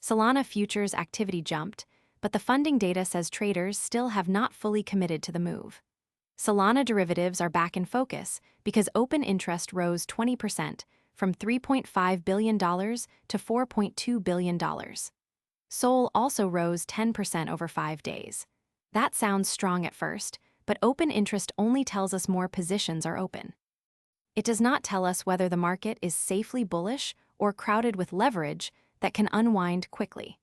Solana futures activity jumped, but the funding data says traders still have not fully committed to the move. Solana derivatives are back in focus because open interest rose 20%, from $3.5 billion to $4.2 billion. Sol also rose 10% over 5 days. That sounds strong at first, but open interest only tells us more positions are open. It does not tell us whether the market is safely bullish or crowded with leverage that can unwind quickly.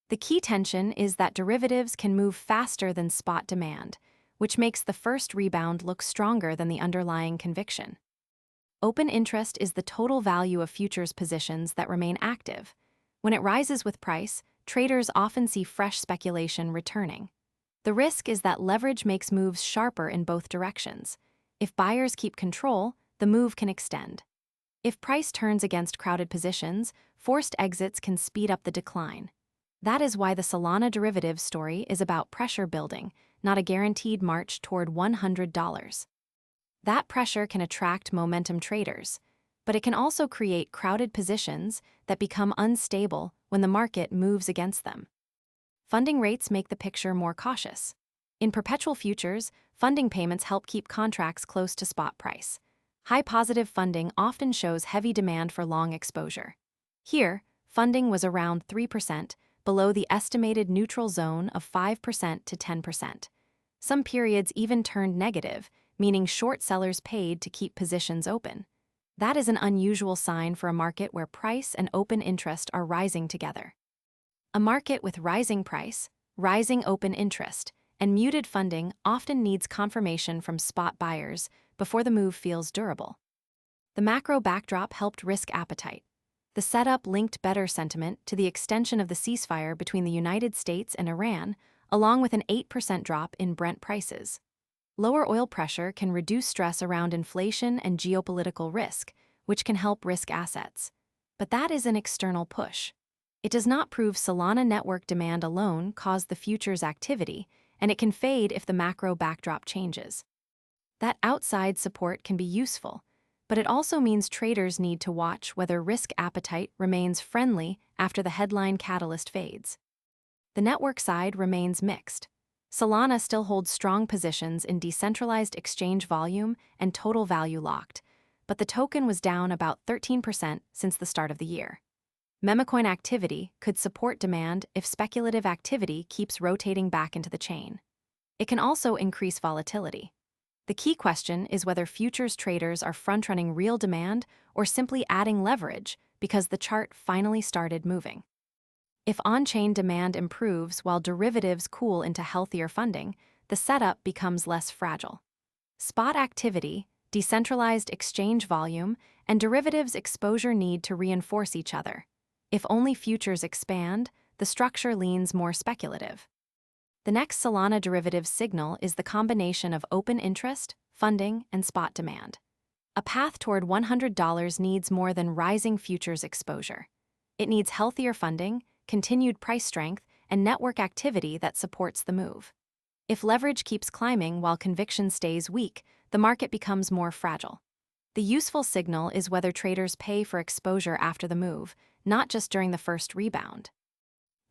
The key tension is that derivatives can move faster than spot demand, which makes the first rebound look stronger than the underlying conviction. Open interest is the total value of futures positions that remain active. When it rises with price, traders often see fresh speculation returning. The risk is that leverage makes moves sharper in both directions. If buyers keep control, the move can extend. If price turns against crowded positions, forced exits can speed up the decline. That is why the Solana Derivatives story is about pressure building, not a guaranteed march toward $100. That pressure can attract momentum traders, but it can also create crowded positions that become unstable when the market moves against them. Funding rates make the picture more cautious. In perpetual futures, funding payments help keep contracts close to spot price. High positive funding often shows heavy demand for long exposure. Here, funding was around 3%, below the estimated neutral zone of 5% to 10%. Some periods even turned negative, meaning short sellers paid to keep positions open. That is an unusual sign for a market where price and open interest are rising together. A market with rising price, rising open interest, and muted funding often needs confirmation from spot buyers before the move feels durable. The macro backdrop helped risk appetite. The setup linked better sentiment to the extension of the ceasefire between the United States and Iran, along with an 8% drop in Brent prices. Lower oil pressure can reduce stress around inflation and geopolitical risk, which can help risk assets. But that is an external push. It does not prove Solana network demand alone caused the futures activity, and it can fade if the macro backdrop changes. That outside support can be useful, but it also means traders need to watch whether risk appetite remains friendly after the headline catalyst fades. The network side remains mixed. Solana still holds strong positions in decentralized exchange volume and total value locked, but the token was down about 13% since the start of the year. Memecoin activity could support demand if speculative activity keeps rotating back into the chain. It can also increase volatility. The key question is whether futures traders are front-running real demand or simply adding leverage because the chart finally started moving. If on-chain demand improves while derivatives cool into healthier funding, the setup becomes less fragile. Spot activity, decentralized exchange volume, and derivatives exposure need to reinforce each other. If only futures expand, the structure leans more speculative. The next Solana derivatives signal is the combination of open interest, funding, and spot demand. A path toward $100 needs more than rising futures exposure. It needs healthier funding, continued price strength, and network activity that supports the move. If leverage keeps climbing while conviction stays weak, the market becomes more fragile. The useful signal is whether traders pay for exposure after the move, not just during the first rebound.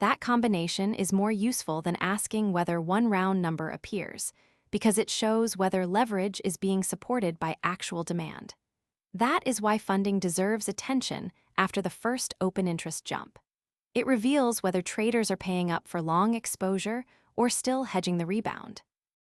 That combination is more useful than asking whether one round number appears, because it shows whether leverage is being supported by actual demand. That is why funding deserves attention after the first open interest jump. It reveals whether traders are paying up for long exposure or still hedging the rebound.